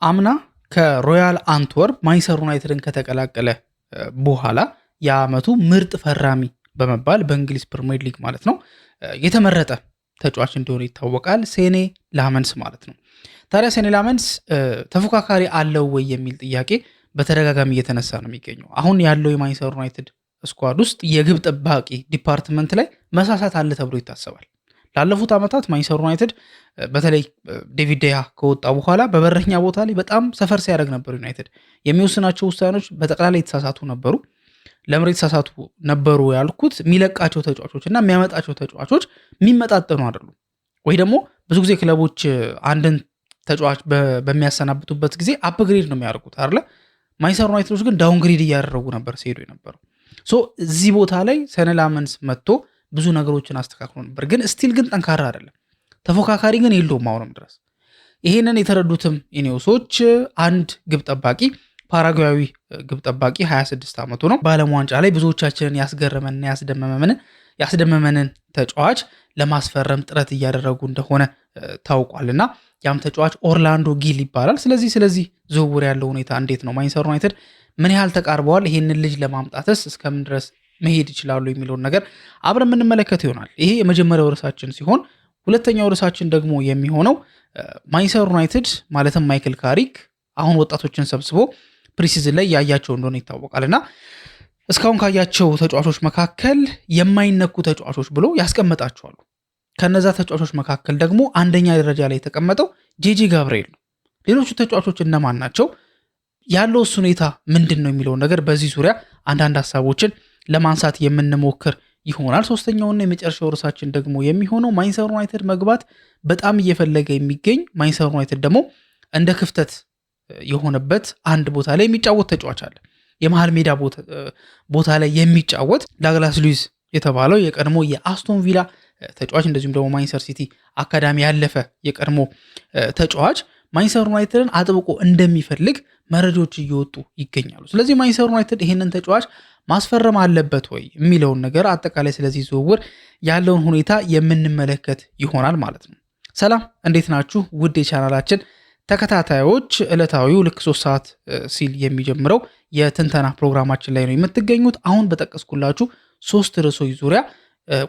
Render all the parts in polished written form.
አምና ከሮያል አንትወርፕ ማንቸስተር ዩናይትድን ከተቀላቀለ በኋላ የዓመቱ ምርጥ ፈራሚ በመባል በእንግሊዝ ፕሪሚየር ሊግ ማለት ነው የተመረጠ ተጫዋች እንደሆነ ይታወቃል። ሴኔ ላመንስ ማለት ነው። ታዲያ ሴኔ ላመንስ ተፎካካሪ አለው ወይ የሚል ጥያቄ በተደጋጋሚ እየተነሳ ነው የሚገኘው። አሁን ያለው የማንቸስተር ዩናይትድ ስኳድ ውስጥ የግብ ጠባቂ ዲፓርትመንት ላይ መሳሳት አለ ተብሎ ይታሰባል። ላለፉት ዓመታት ማንቸስተር ዩናይትድ በተለይ ዴቪድ ዴያ ከወጣ በኋላ በበረኛ ቦታ ላይ በጣም ሰፈር ሲያደርግ ነበር። ዩናይትድ የሚወስናቸው ውሳኔዎች በጠቅላላ የተሳሳቱ ነበሩ። ለምን የተሳሳቱ ነበሩ ያልኩት የሚለቃቸው ተጫዋቾች እና የሚያመጣቸው ተጫዋቾች የሚመጣጠኑ አይደሉም። ወይ ደግሞ ብዙ ጊዜ ክለቦች አንድን ተጫዋች በሚያሰናብቱበት ጊዜ አፕግሬድ ነው የሚያደርጉት አይደለ? ማንቸስተር ዩናይትዶች ግን ዳውንግሬድ እያደረጉ ነበር ሲሄዱ የነበረው። እዚህ ቦታ ላይ ሴኔ ላመንስ መጥቶ ብዙ ነገሮችን አስተካክሎ ነበር። ግን ስቲል ግን ጠንካራ አይደለም፣ ተፎካካሪ ግን የለውም አሁንም ድረስ። ይሄንን የተረዱትም ኢኔዮሶች አንድ ግብ ጠባቂ ፓራጓዊ ግብ ጠባቂ 26 ዓመቱ ነው። በዓለም ዋንጫ ላይ ብዙዎቻችንን ያስደመመንን ተጫዋች ለማስፈረም ጥረት እያደረጉ እንደሆነ ታውቋልና ያም ተጫዋች ኦርላንዶ ጊል ይባላል። ስለዚህ ዝውውር ያለው ሁኔታ እንዴት ነው? ማንቸስተር ዩናይትድ ምን ያህል ተቃርበዋል? ይሄንን ልጅ ለማምጣትስ እስከምን ድረስ መሄድ ይችላሉ የሚለውን ነገር አብረን የምንመለከት ይሆናል። ይሄ የመጀመሪያው ርዕሳችን ሲሆን ሁለተኛው ርዕሳችን ደግሞ የሚሆነው ማንቸስተር ዩናይትድ ማለትም ማይክል ካሪክ አሁን ወጣቶችን ሰብስቦ ፕሪሲዝን ላይ ያያቸው እንደሆነ ይታወቃል እና እስካሁን ካያቸው ተጫዋቾች መካከል የማይነኩ ተጫዋቾች ብሎ ያስቀመጣቸዋሉ። ከነዛ ተጫዋቾች መካከል ደግሞ አንደኛ ደረጃ ላይ የተቀመጠው ጄጄ ጋብርኤል ነው። ሌሎቹ ተጫዋቾች እነማን ናቸው? ያለው ሁኔታ ምንድን ነው የሚለውን ነገር በዚህ ዙሪያ አንዳንድ ሀሳቦችን ለማንሳት የምንሞክር ይሆናል። ሶስተኛውና የመጨረሻው ርዕሳችን ደግሞ የሚሆነው ማንቸስተር ዩናይትድ መግባት በጣም እየፈለገ የሚገኝ ማንቸስተር ዩናይትድ ደግሞ እንደ ክፍተት የሆነበት አንድ ቦታ ላይ የሚጫወት ተጫዋች አለ። የመሃል ሜዳ ቦታ ላይ የሚጫወት ዳግላስ ሉዊዝ የተባለው የቀድሞ የአስቶን ቪላ ተጫዋች እንደዚሁም ደግሞ ማንቸስተር ሲቲ አካዳሚ ያለፈ የቀድሞ ተጫዋች ማንቸስተር ዩናይትድን አጥብቆ እንደሚፈልግ መረጃዎች እየወጡ ይገኛሉ። ስለዚህ ማንቸስተር ዩናይትድ ይህንን ተጫዋች ማስፈረም አለበት ወይ የሚለውን ነገር አጠቃላይ ስለዚህ ዝውውር ያለውን ሁኔታ የምንመለከት ይሆናል ማለት ነው። ሰላም፣ እንዴት ናችሁ? ውድ የቻናላችን ተከታታዮች ዕለታዊው ልክ 3 ሰዓት ሲል የሚጀምረው የትንተና ፕሮግራማችን ላይ ነው የምትገኙት። አሁን በጠቀስኩላችሁ 3 ርዕሶች ዙሪያ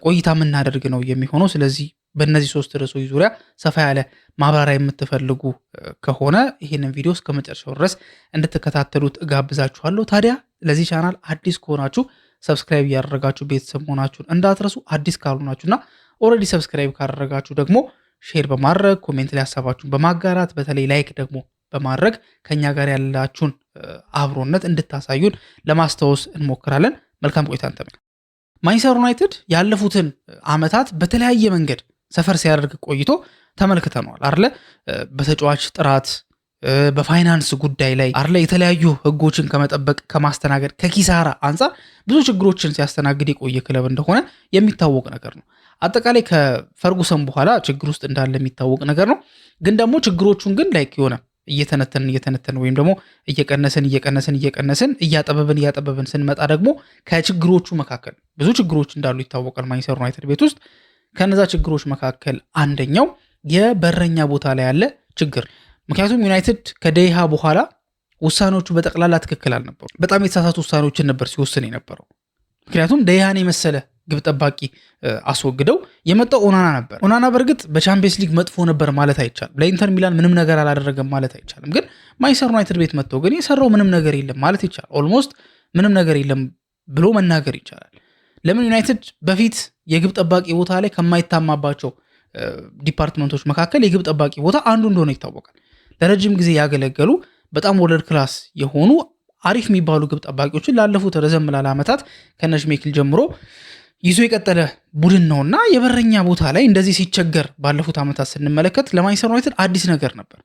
ቆይታ የምናደርግ ነው የሚሆነው። ስለዚህ በእነዚህ 3 ርዕሶች ዙሪያ ሰፋ ያለ ማብራሪያ የምትፈልጉ ከሆነ ይህንን ቪዲዮ እስከ መጨረሻው ድረስ እንድትከታተሉት እጋብዛችኋለሁ። ታዲያ ለዚህ ቻናል አዲስ ከሆናችሁ ሰብስክራይብ እያደረጋችሁ ቤተሰብ መሆናችሁን እንዳትረሱ። አዲስ ካልሆናችሁና ኦልሬዲ ሰብስክራይብ ካደረጋችሁ ደግሞ ሼር በማድረግ ኮሜንት ላይ ሀሳባችሁን በማጋራት በተለይ ላይክ ደግሞ በማድረግ ከኛ ጋር ያላችሁን አብሮነት እንድታሳዩን ለማስታወስ እንሞክራለን። መልካም ቆይታ እንተመኝ። ማንቸስተር ዩናይትድ ያለፉትን ዓመታት በተለያየ መንገድ ሰፈር ሲያደርግ ቆይቶ ተመልክተነዋል አይደለ? በተጫዋች ጥራት፣ በፋይናንስ ጉዳይ ላይ አይደለ? የተለያዩ ህጎችን ከመጠበቅ ከማስተናገድ ከኪሳራ አንጻር ብዙ ችግሮችን ሲያስተናግድ የቆየ ክለብ እንደሆነ የሚታወቅ ነገር ነው። አጠቃላይ ከፈርጉሰን በኋላ ችግር ውስጥ እንዳለ የሚታወቅ ነገር ነው። ግን ደግሞ ችግሮቹን ግን ላይክ የሆነ እየተነተን ወይም ደግሞ እየቀነስን እያጠበብን ስንመጣ ደግሞ ከችግሮቹ መካከል ብዙ ችግሮች እንዳሉ ይታወቃል ማንቸስተር ዩናይትድ ቤት ውስጥ። ከነዛ ችግሮች መካከል አንደኛው የበረኛ ቦታ ላይ ያለ ችግር። ምክንያቱም ዩናይትድ ከደይሃ በኋላ ውሳኔዎቹ በጠቅላላ ትክክል አልነበሩ። በጣም የተሳሳቱ ውሳኔዎችን ነበር ሲወስን የነበረው። ምክንያቱም ደይሃን የመሰለ ግብ ጠባቂ አስወግደው የመጣው ኦናና ነበር። ኦናና በእርግጥ በቻምፒየንስ ሊግ መጥፎ ነበር ማለት አይቻልም። ለኢንተር ሚላን ምንም ነገር አላደረገም ማለት አይቻልም። ግን ማንቸስተር ዩናይትድ ቤት መጥቶ ግን የሰራው ምንም ነገር የለም ማለት ይቻላል። ኦልሞስት ምንም ነገር የለም ብሎ መናገር ይቻላል። ለምን? ዩናይትድ በፊት የግብ ጠባቂ ቦታ ላይ ከማይታማባቸው ዲፓርትመንቶች መካከል የግብ ጠባቂ ቦታ አንዱ እንደሆነ ይታወቃል። ለረጅም ጊዜ ያገለገሉ በጣም ወርልድ ክላስ የሆኑ አሪፍ የሚባሉ ግብ ጠባቂዎችን ላለፉት ረዘም ላለ ዓመታት ከነሽሜክል ጀምሮ ይዞ የቀጠለ ቡድን ነውና የበረኛ ቦታ ላይ እንደዚህ ሲቸገር ባለፉት ዓመታት ስንመለከት ለማንቸስተር ዩናይትድ አዲስ ነገር ነበር።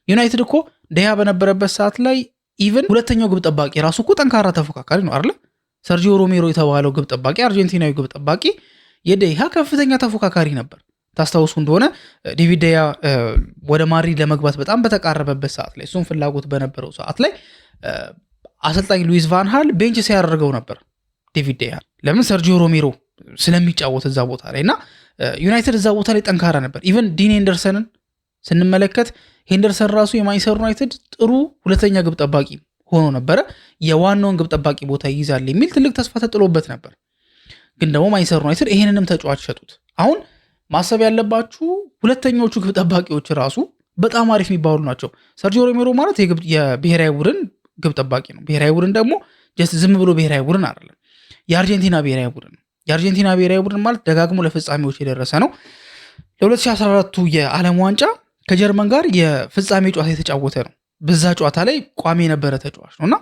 ዩናይትድ እኮ ደያ በነበረበት ሰዓት ላይ ኢቨን ሁለተኛው ግብ ጠባቂ ራሱ እኮ ጠንካራ ተፎካካሪ ነው አይደል? ሰርጂዮ ሮሜሮ የተባለው ግብ ጠባቂ አርጀንቲናዊ ግብ ጠባቂ የደያ ከፍተኛ ተፎካካሪ ነበር። ታስታውሱ እንደሆነ ዴቪድ ደያ ወደ ማድሪድ ለመግባት በጣም በተቃረበበት ሰዓት ላይ እሱም ፍላጎት በነበረው ሰዓት ላይ አሰልጣኝ ሉዊስ ቫን ሃል ቤንች ሲያደርገው ነበር ዴቪድ ደያ። ለምን? ሰርጂዮ ሮሜሮ ስለሚጫወት እዛ ቦታ ላይ እና ዩናይትድ እዛ ቦታ ላይ ጠንካራ ነበር። ኢቨን ዲን ኤንደርሰንን ስንመለከት ሄንደርሰን ራሱ የማንቸስተር ዩናይትድ ጥሩ ሁለተኛ ግብ ጠባቂ ሆኖ ነበረ። የዋናውን ግብ ጠባቂ ቦታ ይይዛል የሚል ትልቅ ተስፋ ተጥሎበት ነበር። ግን ደግሞ ማንቸስተር ዩናይትድ ይሄንንም ተጫዋች ሸጡት። አሁን ማሰብ ያለባችሁ ሁለተኞቹ ግብ ጠባቂዎች ራሱ በጣም አሪፍ የሚባሉ ናቸው። ሰርጂዮ ሮሜሮ ማለት የብሔራዊ ቡድን ግብ ጠባቂ ነው። ብሔራዊ ቡድን ደግሞ ጀስት ዝም ብሎ ብሔራዊ ቡድን አይደለም፣ የአርጀንቲና ብሔራዊ ቡድን ነው። የአርጀንቲና ብሔራዊ ቡድን ማለት ደጋግሞ ለፍጻሜዎች የደረሰ ነው። ለ2014ቱ የዓለም ዋንጫ ከጀርመን ጋር የፍጻሜ ጨዋታ የተጫወተ ነው። በዛ ጨዋታ ላይ ቋሚ የነበረ ተጫዋች ነው እና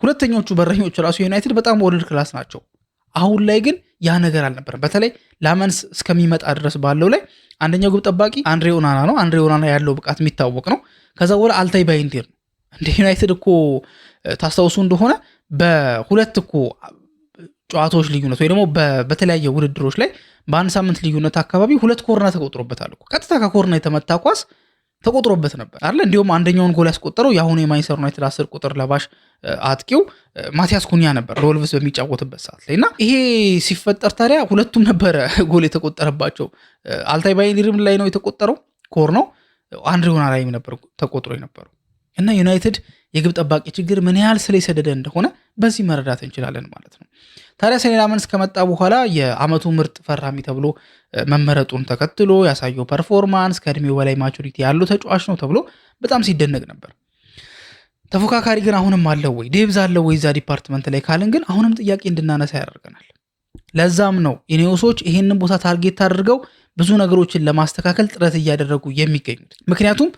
ሁለተኞቹ በረኞች ራሱ ዩናይትድ በጣም ወርልድ ክላስ ናቸው። አሁን ላይ ግን ያ ነገር አልነበረም። በተለይ ላመንስ እስከሚመጣ ድረስ ባለው ላይ አንደኛው ግብ ጠባቂ አንድሬ ኦናና ነው። አንድሬ ኦናና ያለው ብቃት የሚታወቅ ነው። ከዛ በኋላ አልታይ ባይንዲር ነው። እንደ ዩናይትድ እኮ ታስታውሱ እንደሆነ በሁለት እኮ ጨዋታዎች ልዩነት ወይ ደግሞ በተለያየ ውድድሮች ላይ በአንድ ሳምንት ልዩነት አካባቢ 2 ኮርና ተቆጥሮበታል እኮ። ቀጥታ ከኮርና የተመታ ኳስ ተቆጥሮበት ነበር አይደል? እንዲሁም አንደኛውን ጎል ያስቆጠረው የአሁኑ የማንቸስተር ዩናይትድ 10 ቁጥር ለባሽ አጥቂው ማቲያስ ኩኒያ ነበር ለወልቭስ በሚጫወትበት ሰዓት ላይ እና ይሄ ሲፈጠር ታዲያ ሁለቱም ነበረ ጎል የተቆጠረባቸው። አልታይ ባይንዲርም ላይ ነው የተቆጠረው ኮር ነው፣ አንድሬ ኦናና ላይም ነበር ተቆጥሮ የነበረው። እና ዩናይትድ የግብ ጠባቂ ችግር ምን ያህል ስለሰደደ እንደሆነ በዚህ መረዳት እንችላለን ማለት ነው። ታዲያ ሰኔ ላመንስ ከመጣ በኋላ የአመቱ ምርጥ ፈራሚ ተብሎ መመረጡን ተከትሎ ያሳየው ፐርፎርማንስ ከእድሜው በላይ ማቹሪቲ ያለው ተጫዋች ነው ተብሎ በጣም ሲደነቅ ነበር። ተፎካካሪ ግን አሁንም አለው ወይ ዴብዝ አለው ወይ እዛ ዲፓርትመንት ላይ ካልን ግን አሁንም ጥያቄ እንድናነሳ ያደርገናል። ለዛም ነው ኢኔዮሶች ይሄንን ቦታ ታርጌት አድርገው ብዙ ነገሮችን ለማስተካከል ጥረት እያደረጉ የሚገኙት። ምክንያቱም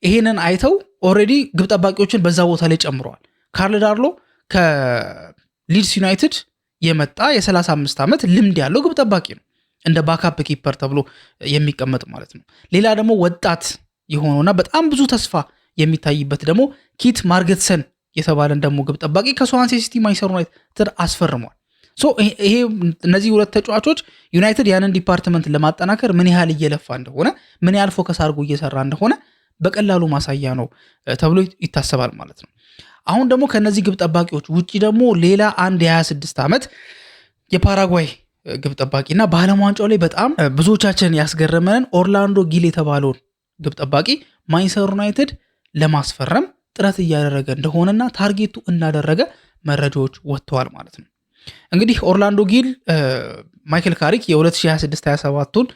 ይሄንን አይተው ኦልሬዲ ግብ ጠባቂዎችን በዛ ቦታ ላይ ጨምረዋል። ካርል ዳርሎ ከሊድስ ዩናይትድ የመጣ የ35 ዓመት ልምድ ያለው ግብ ጠባቂ ነው፣ እንደ ባካፕ ኪፐር ተብሎ የሚቀመጥ ማለት ነው። ሌላ ደግሞ ወጣት የሆነውና በጣም ብዙ ተስፋ የሚታይበት ደግሞ ኪት ማርገትሰን የተባለን ደግሞ ግብ ጠባቂ ከስዋንሴ ሲቲ ማንቸስተር ዩናይትድ አስፈርሟል። ይሄ እነዚህ ሁለት ተጫዋቾች ዩናይትድ ያንን ዲፓርትመንት ለማጠናከር ምን ያህል እየለፋ እንደሆነ ምን ያህል ፎከስ አድርጎ እየሰራ እንደሆነ በቀላሉ ማሳያ ነው ተብሎ ይታሰባል ማለት ነው። አሁን ደግሞ ከነዚህ ግብ ጠባቂዎች ውጪ ደግሞ ሌላ አንድ የ26 ዓመት የፓራጓይ ግብ ጠባቂና በዓለም ዋንጫው ላይ በጣም ብዙዎቻችንን ያስገረመንን ኦርላንዶ ጊል የተባለውን ግብ ጠባቂ ማንቸስተር ዩናይትድ ለማስፈረም ጥረት እያደረገ እንደሆነና ታርጌቱ እንዳደረገ መረጃዎች ወጥተዋል ማለት ነው። እንግዲህ ኦርላንዶ ጊል ማይክል ካሪክ የ2026-27ቱን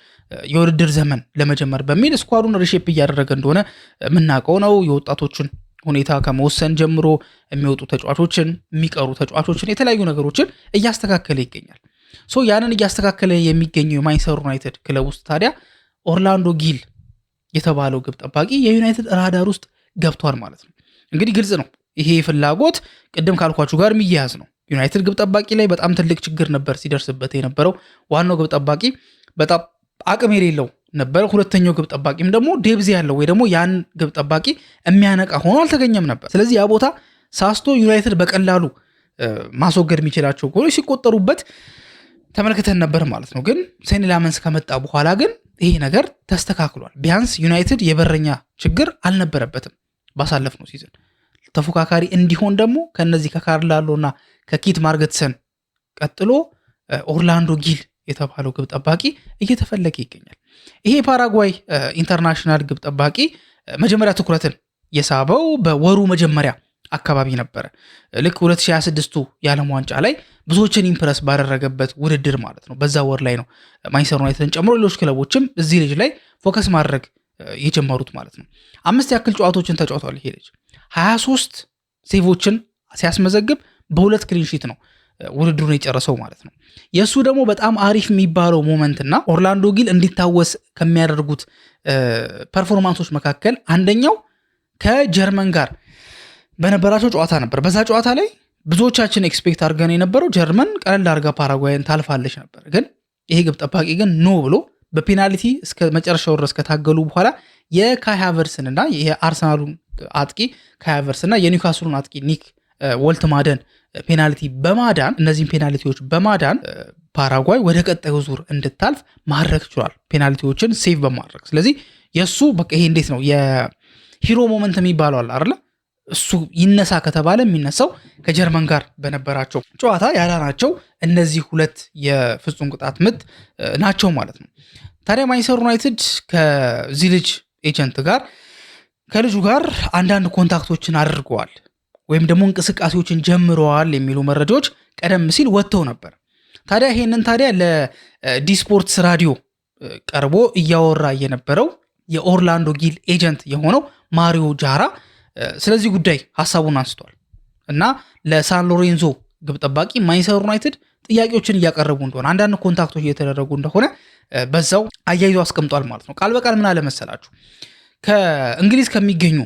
የውድድር ዘመን ለመጀመር በሚል ስኳዱን ሪሼፕ እያደረገ እንደሆነ የምናውቀው ነው። የወጣቶችን ሁኔታ ከመወሰን ጀምሮ የሚወጡ ተጫዋቾችን፣ የሚቀሩ ተጫዋቾችን፣ የተለያዩ ነገሮችን እያስተካከለ ይገኛል። ያንን እያስተካከለ የሚገኘው የማንቸስተር ዩናይትድ ክለብ ውስጥ ታዲያ ኦርላንዶ ጊል የተባለው ግብ ጠባቂ የዩናይትድ ራዳር ውስጥ ገብቷል ማለት ነው። እንግዲህ ግልጽ ነው ይሄ ፍላጎት ቅድም ካልኳችሁ ጋር የሚያያዝ ነው። ዩናይትድ ግብ ጠባቂ ላይ በጣም ትልቅ ችግር ነበር ሲደርስበት የነበረው። ዋናው ግብ ጠባቂ በጣም አቅም የሌለው ነበር። ሁለተኛው ግብ ጠባቂም ደግሞ ዴብዝ ያለው ወይ ደግሞ ያን ግብ ጠባቂ የሚያነቃ ሆኖ አልተገኘም ነበር። ስለዚህ ያ ቦታ ሳስቶ ዩናይትድ በቀላሉ ማስወገድ የሚችላቸው ጎሎች ሲቆጠሩበት ተመልክተን ነበር ማለት ነው። ግን ሴኒ ላመንስ ከመጣ በኋላ ግን ይሄ ነገር ተስተካክሏል። ቢያንስ ዩናይትድ የበረኛ ችግር አልነበረበትም ባሳለፍነው ሲዝን። ተፎካካሪ እንዲሆን ደግሞ ከነዚህ ከካርላሎና ከኪት ማርገትሰን ቀጥሎ ኦርላንዶ ጊል የተባለው ግብ ጠባቂ እየተፈለገ ይገኛል። ይሄ ፓራጓይ ኢንተርናሽናል ግብ ጠባቂ መጀመሪያ ትኩረትን የሳበው በወሩ መጀመሪያ አካባቢ ነበረ። ልክ 2026ቱ የዓለም ዋንጫ ላይ ብዙዎችን ኢምፕረስ ባደረገበት ውድድር ማለት ነው። በዛ ወር ላይ ነው ማንቸስተር ዩናይትድን ጨምሮ ሌሎች ክለቦችም እዚህ ልጅ ላይ ፎከስ ማድረግ የጀመሩት ማለት ነው። 5 ያክል ጨዋታዎችን ተጫውቷል። ይሄ ልጅ 23 ሴቮችን ሲያስመዘግብ በ2 ክሊንሺት ነው ውድድሩን የጨረሰው ማለት ነው። የእሱ ደግሞ በጣም አሪፍ የሚባለው ሞመንት እና ኦርላንዶ ጊል እንዲታወስ ከሚያደርጉት ፐርፎርማንሶች መካከል አንደኛው ከጀርመን ጋር በነበራቸው ጨዋታ ነበር። በዛ ጨዋታ ላይ ብዙዎቻችን ኤክስፔክት አድርገን የነበረው ጀርመን ቀለል አድርጋ ፓራጓይን ታልፋለች ነበር። ግን ይሄ ግብ ጠባቂ ግን ኖ ብሎ በፔናልቲ እስከ መጨረሻው ድረስ ከታገሉ በኋላ የካይ ሃቨርትስን እና የአርሰናሉን አጥቂ ካይ ሃቨርትስ እና የኒውካስሉን አጥቂ ኒክ ወልትማደን ፔናልቲ በማዳን እነዚህን ፔናልቲዎች በማዳን ፓራጓይ ወደ ቀጣዩ ዙር እንድታልፍ ማድረግ ችሏል፣ ፔናልቲዎችን ሴቭ በማድረግ። ስለዚህ የእሱ በቃ ይሄ እንዴት ነው የሂሮ ሞመንት የሚባለው አለ አይደለ? እሱ ይነሳ ከተባለ የሚነሳው ከጀርመን ጋር በነበራቸው ጨዋታ ያዳናቸው እነዚህ 2 የፍጹም ቅጣት ምት ናቸው ማለት ነው። ታዲያ ማንቸስተር ዩናይትድ ከዚህ ልጅ ኤጀንት ጋር ከልጁ ጋር አንዳንድ ኮንታክቶችን አድርገዋል ወይም ደግሞ እንቅስቃሴዎችን ጀምረዋል የሚሉ መረጃዎች ቀደም ሲል ወጥተው ነበር። ታዲያ ይሄንን ለዲስፖርትስ ራዲዮ ቀርቦ እያወራ የነበረው የኦርላንዶ ጊል ኤጀንት የሆነው ማሪዮ ጃራ ስለዚህ ጉዳይ ሐሳቡን አንስቷል እና ለሳን ሎሬንዞ ግብ ጠባቂ ማንቸስተር ዩናይትድ ጥያቄዎችን እያቀረቡ እንደሆነ አንዳንድ ኮንታክቶች እየተደረጉ እንደሆነ በዛው አያይዞ አስቀምጧል ማለት ነው። ቃል በቃል ምን አለ መሰላችሁ? ከእንግሊዝ ከሚገኙ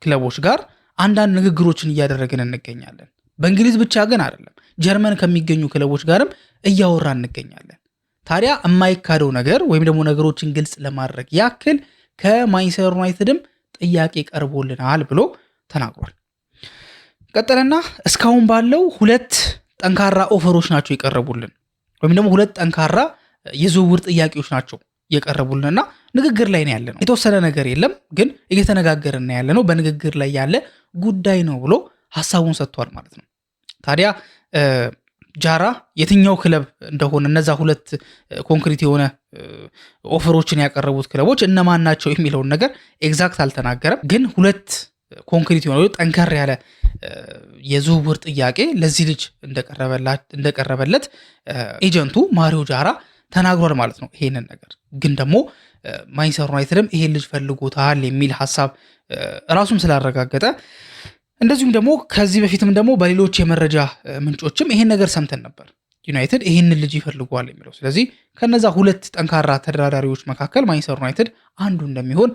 ክለቦች ጋር አንዳንድ ንግግሮችን እያደረግን እንገኛለን። በእንግሊዝ ብቻ ግን አይደለም፣ ጀርመን ከሚገኙ ክለቦች ጋርም እያወራ እንገኛለን። ታዲያ የማይካደው ነገር ወይም ደግሞ ነገሮችን ግልጽ ለማድረግ ያክል ከማንቸስተር ዩናይትድም ጥያቄ ቀርቦልናል ብሎ ተናግሯል። ቀጠለና እስካሁን ባለው 2 ጠንካራ ኦፈሮች ናቸው የቀረቡልን ወይም ደግሞ 2 ጠንካራ የዝውውር ጥያቄዎች ናቸው የቀረቡልንና ንግግር ላይ ነው ያለ ነው። የተወሰነ ነገር የለም ግን እየተነጋገርን ያለ ነው፣ በንግግር ላይ ያለ ጉዳይ ነው ብሎ ሐሳቡን ሰጥቷል ማለት ነው። ታዲያ ጃራ የትኛው ክለብ እንደሆነ እነዛ 2 ኮንክሪት የሆነ ኦፈሮችን ያቀረቡት ክለቦች እነማን ናቸው የሚለውን ነገር ኤግዛክት አልተናገረም። ግን 2 ኮንክሪት የሆነ ጠንከር ያለ የዝውውር ጥያቄ ለዚህ ልጅ እንደቀረበለት ኤጀንቱ ማሪዮ ጃራ ተናግሯል ማለት ነው። ይሄንን ነገር ግን ደግሞ ማንቸስተር ዩናይትድም ይሄን ልጅ ፈልጎታል የሚል ሐሳብ ራሱም ስላረጋገጠ እንደዚሁም ደግሞ ከዚህ በፊትም ደግሞ በሌሎች የመረጃ ምንጮችም ይሄን ነገር ሰምተን ነበር፣ ዩናይትድ ይሄን ልጅ ይፈልጓል የሚለው። ስለዚህ ከነዛ 2 ጠንካራ ተደራዳሪዎች መካከል ማንቸስተር ዩናይትድ አንዱ እንደሚሆን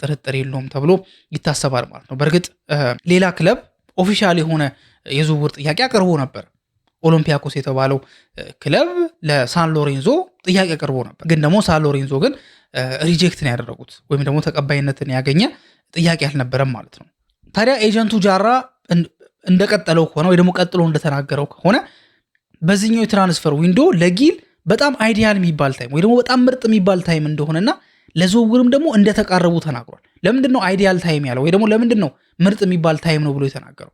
ጥርጥር የለውም ተብሎ ይታሰባል ማለት ነው። በእርግጥ ሌላ ክለብ ኦፊሻል የሆነ የዝውውር ጥያቄ አቅርቦ ነበር። ኦሎምፒያኮስ የተባለው ክለብ ለሳን ሎሬንዞ ጥያቄ አቅርቦ ነበር። ግን ደግሞ ሳን ሎሬንዞ ግን ሪጀክትን ያደረጉት ወይም ደግሞ ተቀባይነትን ያገኘ ጥያቄ አልነበረም ማለት ነው። ታዲያ ኤጀንቱ ጃራ እንደቀጠለው ከሆነ ወይ ደግሞ ቀጥሎ እንደተናገረው ከሆነ በዚህኛው የትራንስፈር ዊንዶ ለጊል በጣም አይዲያል የሚባል ታይም ወይ ደግሞ በጣም ምርጥ የሚባል ታይም እንደሆነና ለዝውውርም ደግሞ እንደተቃረቡ ተናግሯል። ለምንድነው አይዲያል ታይም ያለው ወይ ደግሞ ለምንድነው ምርጥ የሚባል ታይም ነው ብሎ የተናገረው?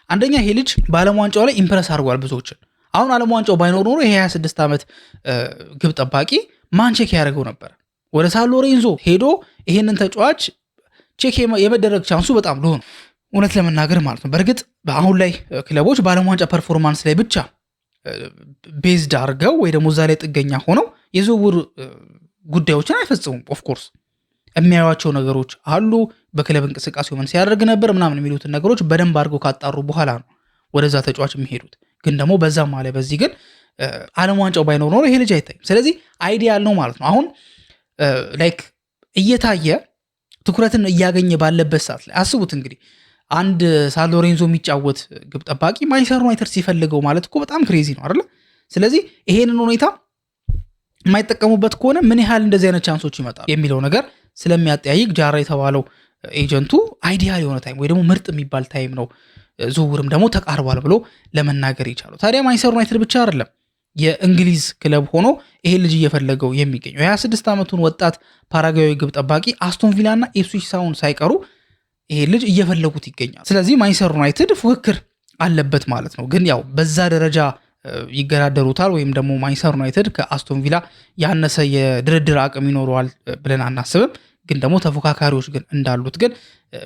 አንደኛ ይሄ ልጅ በዓለም ዋንጫው ላይ ኢምፕረስ አድርጓል ብዙዎችን። አሁን ዓለም ዋንጫው ባይኖር ኖሮ ይሄ 26 ዓመት ግብ ጠባቂ ማን ቼክ ያደርገው ነበር? ወደ ሳን ሎሬንዞ ሄዶ ይሄንን ተጫዋች ቼክ የመደረግ ቻንሱ በጣም ሎ ነው እውነት ለመናገር ማለት ነው። በእርግጥ አሁን ላይ ክለቦች በዓለም ዋንጫ ፐርፎርማንስ ላይ ብቻ ቤዝድ አድርገው ወይ ደግሞ እዛ ላይ ጥገኛ ሆነው የዝውውር ጉዳዮችን አይፈጽሙም። ኦፍኮርስ የሚያዩዋቸው ነገሮች አሉ። በክለብ እንቅስቃሴው ምን ሲያደርግ ነበር ምናምን የሚሉትን ነገሮች በደንብ አድርገው ካጣሩ በኋላ ነው ወደዛ ተጫዋች የሚሄዱት። ግን ደግሞ በዛም ማለ በዚህ ግን ዓለም ዋንጫው ባይኖር ኖሮ ይሄ ልጅ አይታይም። ስለዚህ አይዲያል ነው ማለት ነው። አሁን ላይክ እየታየ ትኩረትን እያገኘ ባለበት ሰዓት ላይ አስቡት እንግዲህ አንድ ሳን ሎሬንዞ የሚጫወት ግብ ጠባቂ ማንቸስተር ዩናይትድ ሲፈልገው ማለት እኮ በጣም ክሬዚ ነው አይደል? ስለዚህ ይሄንን ሁኔታ የማይጠቀሙበት ከሆነ ምን ያህል እንደዚህ አይነት ቻንሶች ይመጣሉ የሚለው ነገር ስለሚያጠያይቅ ጃራ የተባለው ኤጀንቱ አይዲያል የሆነ ታይም ወይ ደግሞ ምርጥ የሚባል ታይም ነው፣ ዝውውርም ደግሞ ተቃርቧል ብሎ ለመናገር ይቻላል። ታዲያ ማንቸስተር ዩናይትድ ብቻ አይደለም የእንግሊዝ ክለብ ሆኖ ይሄ ልጅ እየፈለገው የሚገኘው የ26 ዓመቱን ወጣት ፓራጓዊ ግብ ጠባቂ አስቶን ቪላ እና ኢፕስዊች ታውን ሳይቀሩ ይሄ ልጅ እየፈለጉት ይገኛል። ስለዚህ ማንቸስተር ዩናይትድ ፉክክር አለበት ማለት ነው። ግን ያው በዛ ደረጃ ይገዳደሩታል ወይም ደግሞ ማንቸስተር ዩናይትድ ከአስቶን ቪላ ያነሰ የድርድር አቅም ይኖረዋል ብለን አናስብም። ግን ደግሞ ተፎካካሪዎች ግን እንዳሉት ግን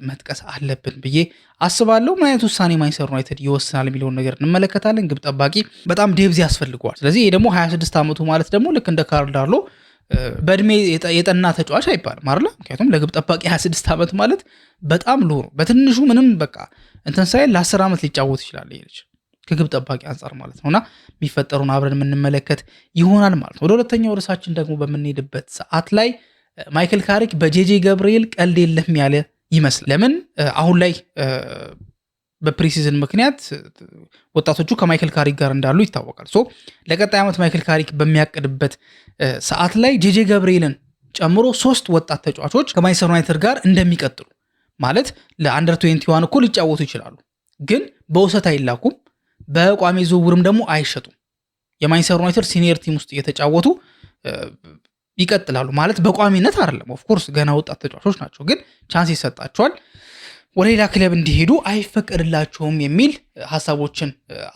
መጥቀስ አለብን ብዬ አስባለሁ። ምን አይነት ውሳኔ ማንቸስተር ዩናይትድ ይወስናል የሚለውን ነገር እንመለከታለን። ግብ ጠባቂ በጣም ዴብዝ ያስፈልገዋል። ስለዚህ ይሄ ደግሞ 26 ዓመቱ ማለት ደግሞ ልክ እንደ ካርዳሎ በእድሜ የጠና ተጫዋች አይባልም አይደል? ምክንያቱም ለግብ ጠባቂ 26 ዓመት ማለት በጣም ሎ ነው። በትንሹ ምንም በቃ እንትን ሳይል ለ10 ዓመት ሊጫወት ይችላል ይሄ ልጅ ከግብ ጠባቂ አንጻር ማለት ነውና የሚፈጠሩን አብረን የምንመለከት ይሆናል ማለት ነው። ወደ ሁለተኛው ርዕሳችን ደግሞ በምንሄድበት ሰዓት ላይ ማይክል ካሪክ በጄጄ ገብርኤል ቀልድ የለም ያለ ይመስላል። ለምን አሁን ላይ በፕሪሲዝን ምክንያት ወጣቶቹ ከማይክል ካሪክ ጋር እንዳሉ ይታወቃል። ሶ ለቀጣይ ዓመት ማይክል ካሪክ በሚያቅድበት ሰዓት ላይ ጄጄ ገብርኤልን ጨምሮ 3 ወጣት ተጫዋቾች ከማንቸስተር ዩናይትድ ጋር እንደሚቀጥሉ ማለት ለአንደር 21 እኮ ሊጫወቱ ይችላሉ፣ ግን በውሰት አይላኩም፣ በቋሚ ዝውውርም ደግሞ አይሸጡም። የማንቸስተር ዩናይትድ ሲኒየር ቲም ውስጥ እየተጫወቱ ይቀጥላሉ ማለት በቋሚነት አይደለም። ኦፍኮርስ ገና ወጣት ተጫዋቾች ናቸው፣ ግን ቻንስ ይሰጣቸዋል። ወደ ሌላ ክለብ እንዲሄዱ አይፈቀድላቸውም የሚል ሐሳቦችን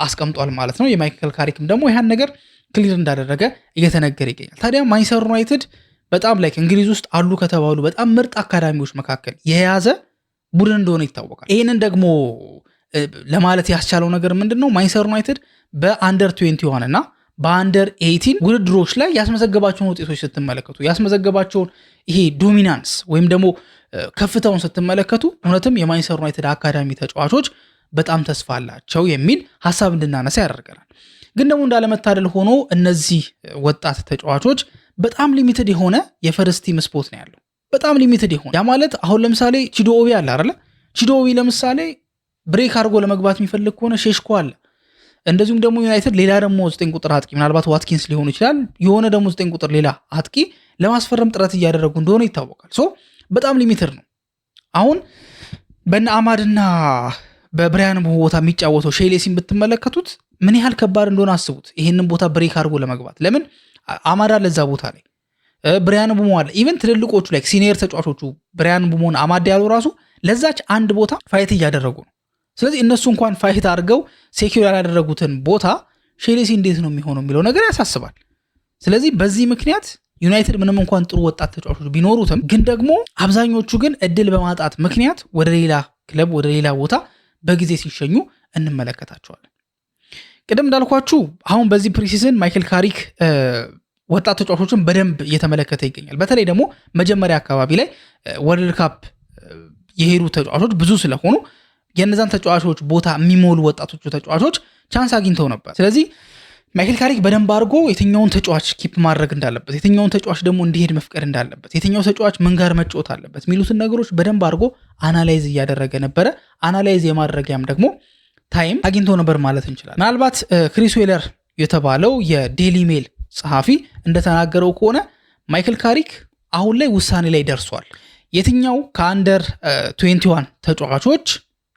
አስቀምጧል ማለት ነው። የማይክል ካሪክም ደግሞ ይህን ነገር ክሊር እንዳደረገ እየተነገረ ይገኛል። ታዲያ ማንቸስተር ዩናይትድ በጣም ላይክ እንግሊዝ ውስጥ አሉ ከተባሉ በጣም ምርጥ አካዳሚዎች መካከል የያዘ ቡድን እንደሆነ ይታወቃል። ይህንን ደግሞ ለማለት ያስቻለው ነገር ምንድነው? ማንቸስተር ዩናይትድ በአንደር 21 እና በአንደር 18 ውድድሮች ላይ ያስመዘገባቸውን ውጤቶች ስትመለከቱ ያስመዘገባቸውን ይሄ ዶሚናንስ ወይም ደግሞ ከፍታውን ስትመለከቱ እውነትም የማንቸስተር ዩናይትድ አካዳሚ ተጫዋቾች በጣም ተስፋ አላቸው የሚል ሐሳብ እንድናነሳ ያደርገናል። ግን ደግሞ እንዳለመታደል ሆኖ እነዚህ ወጣት ተጫዋቾች በጣም ሊሚትድ የሆነ የፈርስት ቲም ስፖት ነው ያለው። በጣም ሊሚትድ የሆነ ያ ማለት አሁን ለምሳሌ ቺዶኦቢ አለ አይደለ? ቺዶኦቢ ለምሳሌ ብሬክ አድርጎ ለመግባት የሚፈልግ ከሆነ ሼሽኮ አለ። እንደዚሁም ደግሞ ዩናይትድ ሌላ ደግሞ 9 ቁጥር አጥቂ ምናልባት ዋትኪንስ ሊሆን ይችላል የሆነ ደግሞ 9 ቁጥር ሌላ አጥቂ ለማስፈረም ጥረት እያደረጉ እንደሆነ ይታወቃል። ሶ በጣም ሊሚትድ ነው። አሁን በነ አማድና በብራያን ቦታ የሚጫወተው ሼሌሲን ብትመለከቱት ምን ያህል ከባድ እንደሆነ አስቡት። ይሄንን ቦታ ብሬክ አድርጎ ለመግባት ለምን አማድ አለ እዛ ቦታ ላይ ብራያን ቡሞ አለ። ኢቨን ትልልቆቹ ላይ ሲኒየር ተጫዋቾቹ ብራያን ቡሞን አማድ ያሉ ራሱ ለዛች አንድ ቦታ ፋይት እያደረጉ ነው። ስለዚህ እነሱ እንኳን ፋይት አድርገው ሴኪዩር ያላደረጉትን ቦታ ሼሌሲ እንዴት ነው የሚሆነው የሚለው ነገር ያሳስባል። ስለዚህ በዚህ ምክንያት ዩናይትድ ምንም እንኳን ጥሩ ወጣት ተጫዋቾች ቢኖሩትም ግን ደግሞ አብዛኞቹ ግን እድል በማጣት ምክንያት ወደ ሌላ ክለብ ወደ ሌላ ቦታ በጊዜ ሲሸኙ እንመለከታቸዋለን። ቅድም እንዳልኳችሁ አሁን በዚህ ፕሪሲዝን ማይክል ካሪክ ወጣት ተጫዋቾችን በደንብ እየተመለከተ ይገኛል። በተለይ ደግሞ መጀመሪያ አካባቢ ላይ ወርልድ ካፕ የሄዱ ተጫዋቾች ብዙ ስለሆኑ የነዛን ተጫዋቾች ቦታ የሚሞሉ ወጣቶቹ ተጫዋቾች ቻንስ አግኝተው ነበር። ስለዚህ ማይክል ካሪክ በደንብ አድርጎ የትኛውን ተጫዋች ኪፕ ማድረግ እንዳለበት፣ የትኛውን ተጫዋች ደግሞ እንዲሄድ መፍቀድ እንዳለበት፣ የትኛው ተጫዋች ምን ጋር መጫወት አለበት የሚሉትን ነገሮች በደንብ አድርጎ አናላይዝ እያደረገ ነበረ። አናላይዝ የማድረጊያም ደግሞ ታይም አግኝቶ ነበር ማለት እንችላለን። ምናልባት ክሪስ ዌለር የተባለው የዴሊ ሜል ጸሐፊ እንደተናገረው ከሆነ ማይክል ካሪክ አሁን ላይ ውሳኔ ላይ ደርሷል። የትኛው ከአንደር 21 ተጫዋቾች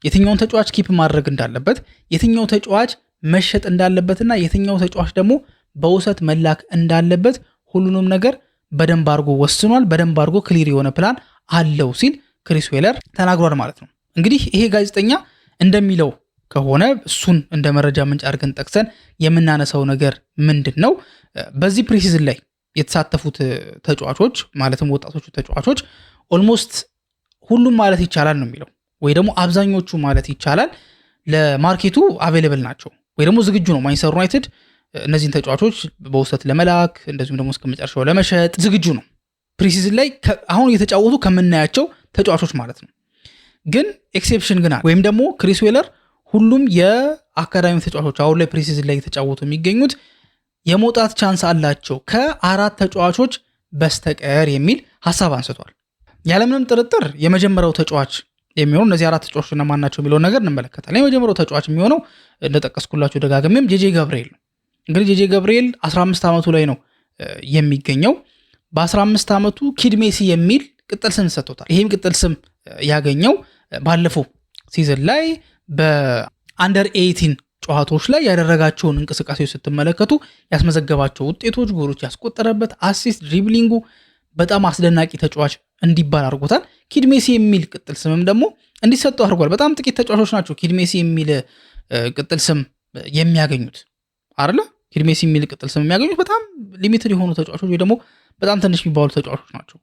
የትኛውን ተጫዋች ኪፕ ማድረግ እንዳለበት፣ የትኛው ተጫዋች መሸጥ እንዳለበትና የትኛው ተጫዋች ደግሞ በውሰት መላክ እንዳለበት ሁሉንም ነገር በደንብ አድርጎ ወስኗል። በደንብ አድርጎ ክሊር የሆነ ፕላን አለው ሲል ክሪስ ዌለር ተናግሯል ማለት ነው። እንግዲህ ይሄ ጋዜጠኛ እንደሚለው ከሆነ እሱን እንደ መረጃ ምንጭ አድርገን ጠቅሰን የምናነሳው ነገር ምንድን ነው? በዚህ ፕሪሲዝን ላይ የተሳተፉት ተጫዋቾች ማለትም ወጣቶቹ ተጫዋቾች ኦልሞስት ሁሉም ማለት ይቻላል ነው የሚለው፣ ወይ ደግሞ አብዛኞቹ ማለት ይቻላል ለማርኬቱ አቬሌብል ናቸው ወይ ደግሞ ዝግጁ ነው። ማንቸስተር ዩናይትድ እነዚህን ተጫዋቾች በውሰት ለመላክ እንደዚሁም ደግሞ እስከ መጨረሻው ለመሸጥ ዝግጁ ነው። ፕሪሲዝን ላይ አሁን እየተጫወቱ ከምናያቸው ተጫዋቾች ማለት ነው። ግን ኤክሴፕሽን ግን አለ። ወይም ደግሞ ክሪስ ዌለር ሁሉም የአካዳሚ ተጫዋቾች አሁን ላይ ፕሪሲዝን ላይ የተጫወቱ የሚገኙት የመውጣት ቻንስ አላቸው ከ4 ተጫዋቾች በስተቀር የሚል ሐሳብ አንስቷል። ያለምንም ጥርጥር የመጀመሪያው ተጫዋች የሚሆነው እነዚህ 4 ተጫዋቾች እነማን ናቸው የሚለውን ነገር እንመለከታለን። የመጀመሪያው ተጫዋች የሚሆነው እንደጠቀስኩላችሁ ደጋግሜም ጄጄ ገብርኤል ነው። እንግዲህ ጄጄ ገብርኤል 15 ዓመቱ ላይ ነው የሚገኘው። በ15 ዓመቱ ኪድ ሜሲ የሚል ቅጥል ስም ሰጥቶታል። ይህም ቅጥል ስም ያገኘው ባለፈው ሲዝን ላይ በአንደር 18 ጨዋታዎች ላይ ያደረጋቸውን እንቅስቃሴዎች ስትመለከቱ ያስመዘገባቸው ውጤቶች፣ ጎሎች ያስቆጠረበት፣ አሲስት፣ ድሪብሊንጉ በጣም አስደናቂ ተጫዋች እንዲባል አድርጎታል። ኪድ ሜሲ የሚል ቅጥል ስምም ደግሞ እንዲሰጡ አድርጓል። በጣም ጥቂት ተጫዋቾች ናቸው ኪድ ሜሲ የሚል ቅጥል ስም የሚያገኙት አይደለ? ኪድ ሜሲ የሚል ቅጥል ስም የሚያገኙት በጣም ሊሚትድ የሆኑ ተጫዋቾች ወይ ደግሞ በጣም ትንሽ የሚባሉ ተጫዋቾች ናቸው።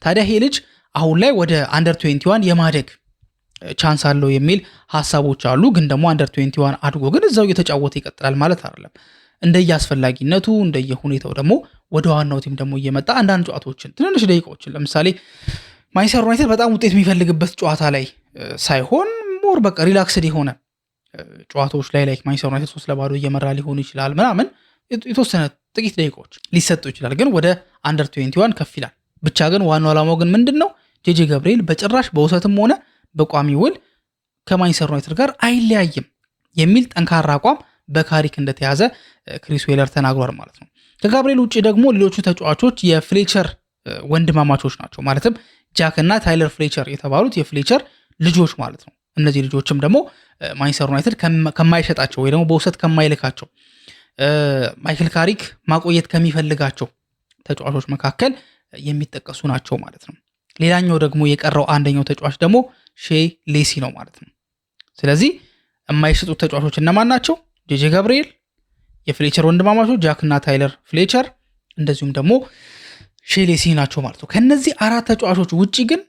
ታዲያ ይሄ ልጅ አሁን ላይ ወደ አንደር 21 የማደግ ቻንስ አለው የሚል ሐሳቦች አሉ። ግን ደግሞ አንደር 21 አድጎ ግን እዛው እየተጫወተ ይቀጥላል ማለት አይደለም። እንደየአስፈላጊነቱ እንደየሁኔታው ደግሞ ወደ ዋናው ቲም ደግሞ እየመጣ አንዳንድ ጨዋታዎችን ትንንሽ ደቂቃዎችን ለምሳሌ ማንቸስተር ዩናይትድ በጣም ውጤት የሚፈልግበት ጨዋታ ላይ ሳይሆን ሞር በቃ ሪላክስድ የሆነ ጨዋታዎች ላይ ላይክ ማንቸስተር ዩናይትድ 3-0 እየመራ ሊሆን ይችላል ምናምን የተወሰነ ጥቂት ደቂቃዎች ሊሰጡ ይችላል። ግን ወደ አንደር 21 ከፍ ይላል። ብቻ ግን ዋናው ዓላማው ግን ምንድን ነው? ጄጄ ገብርኤል በጭራሽ በውሰትም ሆነ በቋሚ ውል ከማንቸስተር ዩናይትድ ጋር አይለያይም የሚል ጠንካራ አቋም በካሪክ እንደተያዘ ክሪስ ዌለር ተናግሯል ማለት ነው። ከጋብርኤል ውጭ ደግሞ ሌሎቹ ተጫዋቾች የፍሌቸር ወንድማማቾች ናቸው። ማለትም ጃክ እና ታይለር ፍሌቸር የተባሉት የፍሌቸር ልጆች ማለት ነው። እነዚህ ልጆችም ደግሞ ማንቸስተር ዩናይትድ ከማይሸጣቸው ወይ ደግሞ በውሰት ከማይልካቸው ማይክል ካሪክ ማቆየት ከሚፈልጋቸው ተጫዋቾች መካከል የሚጠቀሱ ናቸው ማለት ነው። ሌላኛው ደግሞ የቀረው አንደኛው ተጫዋች ደግሞ ሼይ ሌሲ ነው ማለት ነው። ስለዚህ የማይሸጡት ተጫዋቾች እነማን ናቸው? ጄጄ ገብርኤል፣ የፍሌቸር ወንድማማቾች ጃክ እና ታይለር ፍሌቸር፣ እንደዚሁም ደግሞ ሼሌሲ ናቸው ማለት ነው። ከነዚህ 4 ተጫዋቾች ውጪ ግን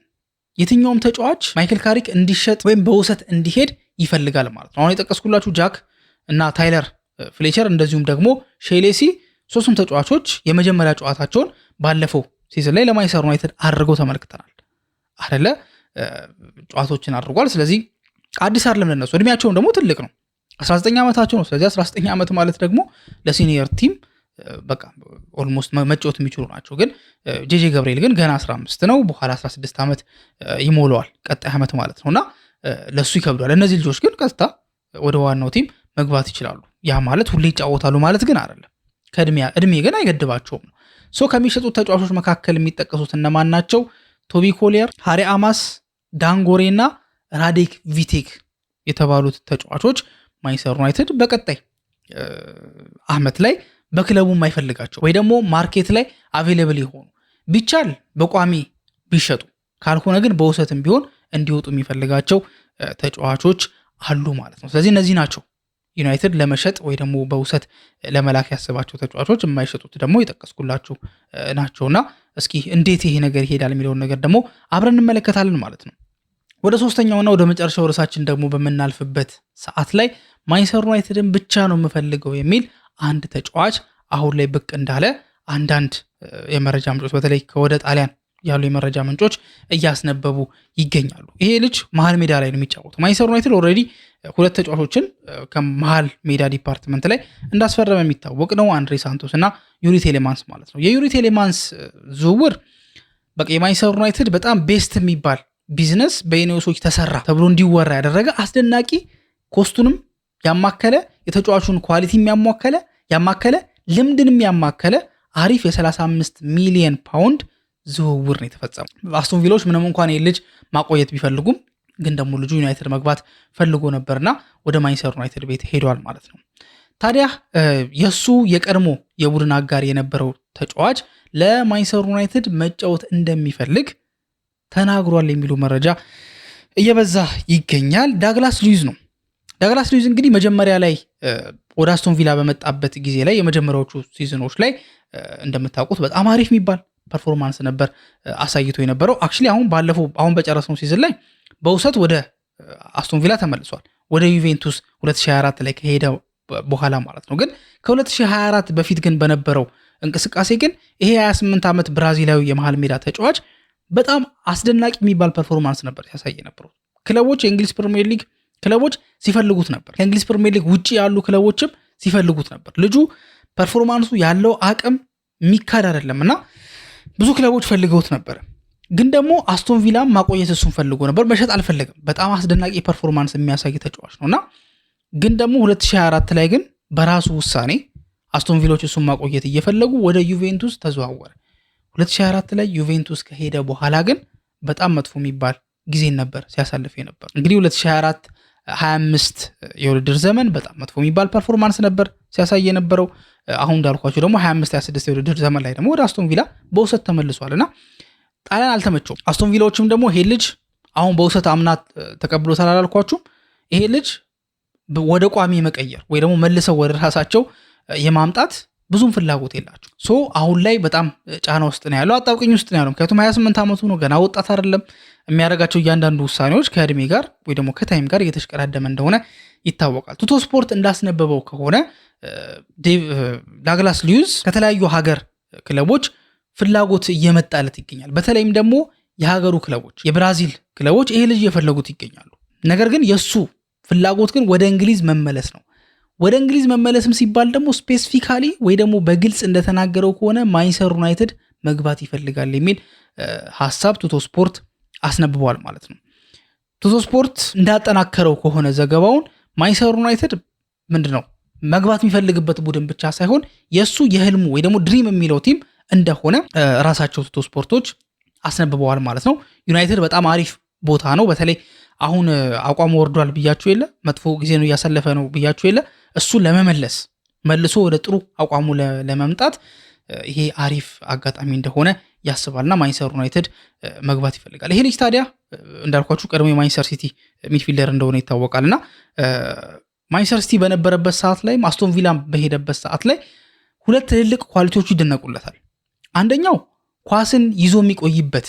የትኛውም ተጫዋች ማይክል ካሪክ እንዲሸጥ ወይም በውሰት እንዲሄድ ይፈልጋል ማለት ነው። አሁን የጠቀስኩላችሁ ጃክ እና ታይለር ፍሌቸር እንደዚሁም ደግሞ ሼሌሲ ሶስቱም ተጫዋቾች የመጀመሪያ ጨዋታቸውን ባለፈው ሲዝን ላይ ለማንቸስተር ዩናይትድ አድርገው ተመልክተናል አይደለ? ጨዋታዎችን አድርጓል። ስለዚህ አዲስ አይደለም ለነሱ። እድሜያቸውም ደግሞ ትልቅ ነው፣ 19 ዓመታቸው ነው። ስለዚህ 19 ዓመት ማለት ደግሞ ለሲኒየር ቲም በቃ ኦልሞስት መጫወት የሚችሉ ናቸው። ግን ጄጄ ገብርኤል ግን ገና 15 ነው። በኋላ 16 ዓመት ይሞላዋል ቀጣይ ዓመት ማለት ነውና ለሱ ይከብዳል። እነዚህ ልጆች ግን ቀጥታ ወደ ዋናው ቲም መግባት ይችላሉ። ያ ማለት ሁሌ ይጫወታሉ ማለት ግን አይደለም። እድሜ ግን አይገድባቸውም ነው። ከሚሸጡት ተጫዋቾች መካከል የሚጠቀሱት እነማን ናቸው? ቶቢ ኮሊየር፣ ሃሪ አማስ፣ ዳንጎሬ እና ራዴክ ቪቴክ የተባሉት ተጫዋቾች ማንቸስተር ዩናይትድ በቀጣይ ዓመት ላይ በክለቡ የማይፈልጋቸው ወይ ደግሞ ማርኬት ላይ አቬሌብል የሆኑ ቢቻል በቋሚ ቢሸጡ ካልሆነ ግን በውሰትም ቢሆን እንዲወጡ የሚፈልጋቸው ተጫዋቾች አሉ ማለት ነው። ስለዚህ እነዚህ ናቸው ዩናይትድ ለመሸጥ ወይ ደግሞ በውሰት ለመላክ ያስባቸው ተጫዋቾች። የማይሸጡት ደግሞ የጠቀስኩላችሁ ናቸውና እስኪ እንዴት ይሄ ነገር ይሄዳል የሚለውን ነገር ደግሞ አብረን እንመለከታለን ማለት ነው። ወደ ሶስተኛውና ወደ መጨረሻው ርዕሳችን ደግሞ በምናልፍበት ሰዓት ላይ ማንቸስተር ዩናይትድን ብቻ ነው የምፈልገው የሚል አንድ ተጫዋች አሁን ላይ ብቅ እንዳለ አንዳንድ የመረጃ ምንጮች በተለይ ከወደ ጣሊያን ያሉ የመረጃ ምንጮች እያስነበቡ ይገኛሉ። ይሄ ልጅ መሃል ሜዳ ላይ ነው የሚጫወተው። ማንቸስተር ዩናይትድ ኦልሬዲ 2 ተጫዋቾችን ከመሃል ሜዳ ዲፓርትመንት ላይ እንዳስፈረመ የሚታወቅ ነው። አንድሬ ሳንቶስ እና ዩሪ ቴሌማንስ ማለት ነው። የዩሪ ቴሌማንስ ዝውውር በቃ የማንቸስተር ዩናይትድ በጣም ቤስት የሚባል ቢዝነስ በኢኔዮሶች ተሰራ ተብሎ እንዲወራ ያደረገ አስደናቂ ኮስቱንም ያማከለ የተጫዋቹን ኳሊቲ ያማከለ ልምድንም ያማከለ አሪፍ የ35 ሚሊዮን ፓውንድ ዝውውር ነው የተፈጸመው። አስቶን ቪላዎች ምንም እንኳን የልጅ ማቆየት ቢፈልጉም ግን ደግሞ ልጁ ዩናይትድ መግባት ፈልጎ ነበርና ወደ ማንቸስተር ዩናይትድ ቤት ሄዷል ማለት ነው። ታዲያ የሱ የቀድሞ የቡድን አጋር የነበረው ተጫዋች ለማንቸስተር ዩናይትድ መጫወት እንደሚፈልግ ተናግሯል የሚሉ መረጃ እየበዛ ይገኛል። ዳግላስ ሉዊዝ ነው። ዳግላስ ሉዊዝ እንግዲህ መጀመሪያ ላይ ወደ አስቶን ቪላ በመጣበት ጊዜ ላይ የመጀመሪያዎቹ ሲዝኖች ላይ እንደምታውቁት በጣም አሪፍ የሚባል ፐርፎርማንስ ነበር አሳይቶ የነበረው። አክቹሊ አሁን በጨረስነው ሲዝን ላይ በውሰት ወደ አስቶን ቪላ ተመልሷል። ወደ ዩቬንቱስ 2024 ላይ ከሄደ በኋላ ማለት ነው። ግን ከ2024 በፊት ግን በነበረው እንቅስቃሴ ግን ይሄ 28 ዓመት ብራዚላዊ የመሃል ሜዳ ተጫዋች በጣም አስደናቂ የሚባል ፐርፎርማንስ ነበር ሲያሳይ ነበረው። ክለቦች የእንግሊዝ ፕሪሚየር ሊግ ክለቦች ሲፈልጉት ነበር። ከእንግሊዝ ፕሪሚየር ሊግ ውጪ ያሉ ክለቦችም ሲፈልጉት ነበር። ልጁ ፐርፎርማንሱ ያለው አቅም የሚካድ አይደለም እና ብዙ ክለቦች ፈልገውት ነበር። ግን ደግሞ አስቶን ቪላ ማቆየት እሱን ፈልጎ ነበር፣ መሸጥ አልፈለገም። በጣም አስደናቂ ፐርፎርማንስ የሚያሳይ ተጫዋች ነውና ግን ደግሞ 2024 ላይ ግን በራሱ ውሳኔ አስቶን ቪላዎች እሱን ማቆየት እየፈለጉ ወደ ዩቬንቱስ ተዘዋወረ። 2024 ላይ ዩቬንቱስ ከሄደ በኋላ ግን በጣም መጥፎ የሚባል ጊዜ ነበር ሲያሳልፍ ነበር። እንግዲህ 2024-25 የውድድር ዘመን በጣም መጥፎ የሚባል ፐርፎርማንስ ነበር ሲያሳይ የነበረው። አሁን እንዳልኳቸው ደግሞ 25-26 የውድድር ዘመን ላይ ደግሞ ወደ አስቶን ቪላ በውሰት ተመልሷልና ጣሊያን አልተመቸውም። አስቶን ቪላዎችም ደግሞ ይሄ ልጅ አሁን በውሰት አምናት ተቀብሎታል አላልኳችሁም? ይሄ ልጅ ወደ ቋሚ መቀየር ወይ ደግሞ መልሰው ወደ ራሳቸው የማምጣት ብዙም ፍላጎት የላቸው። አሁን ላይ በጣም ጫና ውስጥ ነው ያለው፣ አጣብቅኝ ውስጥ ነው ያለው። ምክንያቱም 28 ዓመቱ ነው፣ ገና ወጣት አይደለም። የሚያደርጋቸው እያንዳንዱ ውሳኔዎች ከእድሜ ጋር ወይ ደግሞ ከታይም ጋር እየተሽቀዳደመ እንደሆነ ይታወቃል። ቱቶ ስፖርት እንዳስነበበው ከሆነ ዳግላስ ሉዊዝ ከተለያዩ ሀገር ክለቦች ፍላጎት እየመጣለት ይገኛል። በተለይም ደግሞ የሀገሩ ክለቦች የብራዚል ክለቦች ይሄ ልጅ እየፈለጉት ይገኛሉ። ነገር ግን የሱ ፍላጎት ግን ወደ እንግሊዝ መመለስ ነው። ወደ እንግሊዝ መመለስም ሲባል ደግሞ ስፔሲፊካሊ ወይ ደግሞ በግልጽ እንደተናገረው ከሆነ ማንቸስተር ዩናይትድ መግባት ይፈልጋል የሚል ሐሳብ ቱቶ ስፖርት አስነብቧል ማለት ነው። ቱቶ ስፖርት እንዳጠናከረው ከሆነ ዘገባውን ማንቸስተር ዩናይትድ ምንድነው መግባት የሚፈልግበት ቡድን ብቻ ሳይሆን የሱ የህልሙ ወይ ደግሞ ድሪም የሚለው ቲም እንደሆነ ራሳቸው ቱቶ ስፖርቶች አስነብበዋል ማለት ነው። ዩናይትድ በጣም አሪፍ ቦታ ነው። በተለይ አሁን አቋሙ ወርዷል ብያችሁ የለ፣ መጥፎ ጊዜ ነው እያሳለፈ ነው ብያችሁ የለ፣ እሱን ለመመለስ መልሶ ወደ ጥሩ አቋሙ ለመምጣት ይሄ አሪፍ አጋጣሚ እንደሆነ ያስባልና ማንቸስተር ዩናይትድ መግባት ይፈልጋል። ይሄ ልጅ ታዲያ እንዳልኳችሁ ቀድሞ የማንቸስተር ሲቲ ሚድፊልደር እንደሆነ ይታወቃልና ማንቸስተር ሲቲ በነበረበት ሰዓት ላይ አስቶን ቪላ በሄደበት ሰዓት ላይ 2 ትልልቅ ኳሊቲዎች ይደነቁለታል። አንደኛው ኳስን ይዞ የሚቆይበት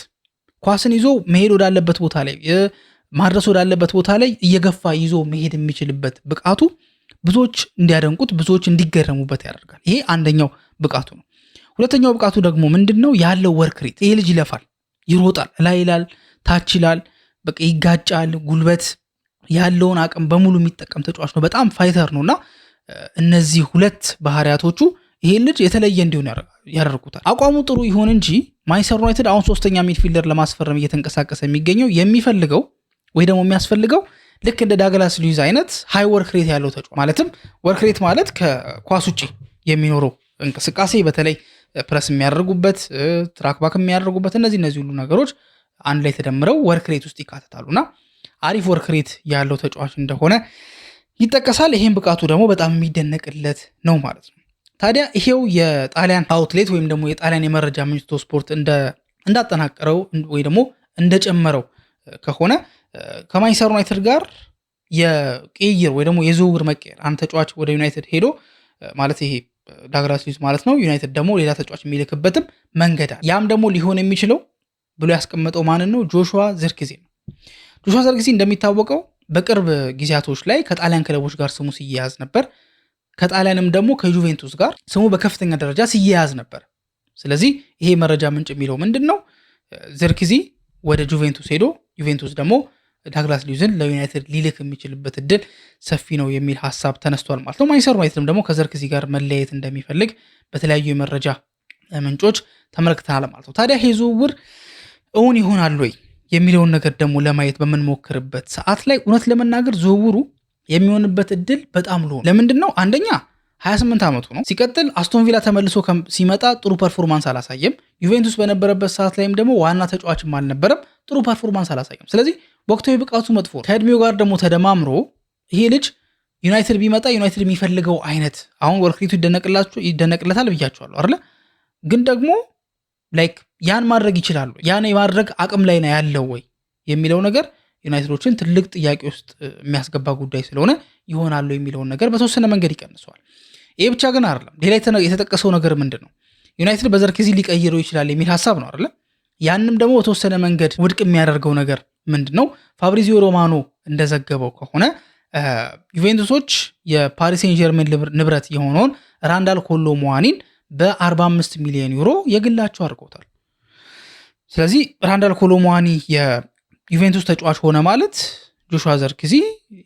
ኳስን ይዞ መሄድ ወዳለበት ቦታ ላይ ማድረስ ወዳለበት ቦታ ላይ እየገፋ ይዞ መሄድ የሚችልበት ብቃቱ ብዙዎች እንዲያደንቁት ብዙዎች እንዲገረሙበት ያደርጋል። ይሄ አንደኛው ብቃቱ ነው። ሁለተኛው ብቃቱ ደግሞ ምንድነው? ያለው ወርክ ሬት። ይሄ ልጅ ይለፋል፣ ይሮጣል፣ ላይ ይላል፣ ታች ይላል፣ በቃ ይጋጫል። ጉልበት ያለውን አቅም በሙሉ የሚጠቀም ተጫዋች ነው። በጣም ፋይተር ነውና እነዚህ ሁለት ባህሪያቶቹ ይሄ ልጅ የተለየ እንዲሆን ያደርጉታል። አቋሙ ጥሩ ይሁን እንጂ ማንቸስተር ዩናይትድ አሁን ሶስተኛ ሚድፊልደር ለማስፈረም እየተንቀሳቀሰ የሚገኘው የሚፈልገው ወይ ደግሞ የሚያስፈልገው ልክ እንደ ዳግላስ ሉዊዝ አይነት ሃይ ወርክ ሬት ያለው ተጫዋች ማለትም ወርክ ሬት ማለት ከኳስ ውጪ የሚኖረው እንቅስቃሴ በተለይ ፕረስ የሚያደርጉበት ትራክባክ የሚያደርጉበት እነዚህ ሁሉ ነገሮች አንድ ላይ ተደምረው ወርክ ሬት ውስጥ ይካተታሉና አሪፍ ወርክ ሬት ያለው ተጫዋች እንደሆነ ይጠቀሳል። ይሄን ብቃቱ ደግሞ በጣም የሚደነቅለት ነው ማለት ነው። ታዲያ ይሄው የጣሊያን አውትሌት ወይም ደግሞ የጣሊያን የመረጃ ምንጭ ስፖርት እንዳጠናቀረው ወይ ደግሞ እንደጨመረው ከሆነ ከማንቸስተር ዩናይትድ ጋር የቅይር ወይ ደግሞ የዝውውር መቀየር አንድ ተጫዋች ወደ ዩናይትድ ሄዶ ማለት ይሄ ዳግላስ ሉዊዝ ማለት ነው። ዩናይትድ ደግሞ ሌላ ተጫዋች የሚልክበትም መንገድ አለ። ያም ደግሞ ሊሆን የሚችለው ብሎ ያስቀመጠው ማንን ነው? ጆሹዋ ዚርክዜ ነው። ጆሹዋ ዚርክዜ እንደሚታወቀው በቅርብ ጊዜያቶች ላይ ከጣሊያን ክለቦች ጋር ስሙ ሲያያዝ ነበር። ከጣሊያንም ደግሞ ከዩቬንቱስ ጋር ስሙ በከፍተኛ ደረጃ ሲያያዝ ነበር። ስለዚህ ይሄ መረጃ ምንጭ የሚለው ምንድን ነው? ዚርክዜ ወደ ጁቬንቱስ ሄዶ ዩቬንቱስ ደግሞ ዳግላስ ሉዊዝን ለዩናይትድ ሊልክ የሚችልበት እድል ሰፊ ነው የሚል ሀሳብ ተነስቷል ማለት ነው። ማንቸስተር ዩናይትድም ደግሞ ከዚርክዜ ጋር መለያየት እንደሚፈልግ በተለያዩ የመረጃ ምንጮች ተመልክተናል ማለት ነው። ታዲያ ይሄ ዝውውር እውን ይሆናል ወይ የሚለውን ነገር ደግሞ ለማየት በምንሞክርበት ሰዓት ላይ እውነት ለመናገር ዝውውሩ የሚሆንበት እድል በጣም ሎ። ለምንድን ነው? አንደኛ 28 ዓመቱ ነው። ሲቀጥል አስቶን ቪላ ተመልሶ ሲመጣ ጥሩ ፐርፎርማንስ አላሳየም። ዩቬንቱስ በነበረበት ሰዓት ላይም ደግሞ ዋና ተጫዋችም አልነበረም፣ ጥሩ ፐርፎርማንስ አላሳየም። ስለዚህ ወቅታዊ ብቃቱ መጥፎ ነው። ከእድሜው ጋር ደግሞ ተደማምሮ ይሄ ልጅ ዩናይትድ ቢመጣ ዩናይትድ የሚፈልገው አይነት አሁን ወርክሬቱ ይደነቅለታል ብያቸዋለሁ አይደለ? ግን ደግሞ ላይክ ያን ማድረግ ይችላሉ፣ ያን የማድረግ አቅም ላይ ነው ያለው ወይ የሚለው ነገር ዩናይትዶችን ትልቅ ጥያቄ ውስጥ የሚያስገባ ጉዳይ ስለሆነ ይሆናሉ የሚለውን ነገር በተወሰነ መንገድ ይቀንሰዋል። ይሄ ብቻ ግን አይደለም። ሌላ የተጠቀሰው ነገር ምንድን ነው? ዩናይትድ በዚርክዜ ሊቀይረው ይችላል የሚል ሀሳብ ነው አይደለ? ያንም ደግሞ በተወሰነ መንገድ ውድቅ የሚያደርገው ነገር ምንድን ነው? ፋብሪዚዮ ሮማኖ እንደዘገበው ከሆነ ዩቬንቱሶች የፓሪስ ሴን ጀርሜን ንብረት የሆነውን ራንዳል ኮሎ ሙዋኒን በ45 ሚሊዮን ዩሮ የግላቸው አድርገውታል። ስለዚህ ራንዳል ኮሎ ሙዋኒ የዩቬንቱስ ተጫዋች ሆነ ማለት ጆሹዋ ዚርክዜ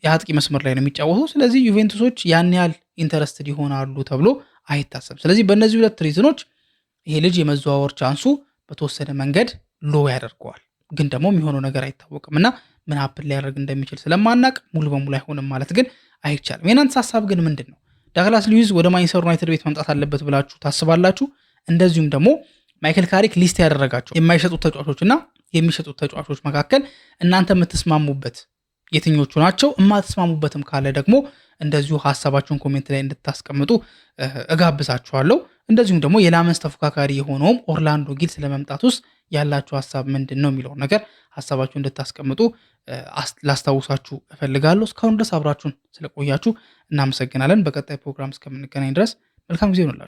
የአጥቂ መስመር ላይ ነው የሚጫወተው። ስለዚህ ዩቬንቱሶች ያን ያህል ኢንተረስትድ ይሆናሉ ተብሎ አይታሰብም። ስለዚህ በእነዚህ ሁለት ሪዝኖች ይሄ ልጅ የመዘዋወር ቻንሱ በተወሰነ መንገድ ሎ ያደርገዋል። ግን ደግሞ የሚሆነው ነገር አይታወቅም እና ምን ሀፕን ሊያደርግ እንደሚችል ስለማናቅ ሙሉ በሙሉ አይሆንም ማለት ግን አይቻልም። የእናንተ ሀሳብ ግን ምንድን ነው? ዳግላስ ሉዊዝ ወደ ማንቸስተር ዩናይትድ ቤት መምጣት አለበት ብላችሁ ታስባላችሁ? እንደዚሁም ደግሞ ማይክል ካሪክ ሊስት ያደረጋቸው የማይሸጡት ተጫዋቾች እና የሚሸጡት ተጫዋቾች መካከል እናንተ የምትስማሙበት የትኞቹ ናቸው? የማትስማሙበትም ካለ ደግሞ እንደዚሁ ሀሳባችሁን ኮሜንት ላይ እንድታስቀምጡ እጋብዛችኋለሁ። እንደዚሁም ደግሞ የላመንስ ተፎካካሪ የሆነውም ኦርላንዶ ጊል ስለመምጣት ውስጥ ያላችሁ ሀሳብ ምንድን ነው የሚለውን ነገር ሀሳባችሁ እንድታስቀምጡ ላስታውሳችሁ እፈልጋለሁ። እስካሁን ድረስ አብራችሁን ስለቆያችሁ እናመሰግናለን። በቀጣይ ፕሮግራም እስከምንገናኝ ድረስ መልካም ጊዜ ይሁንላችሁ።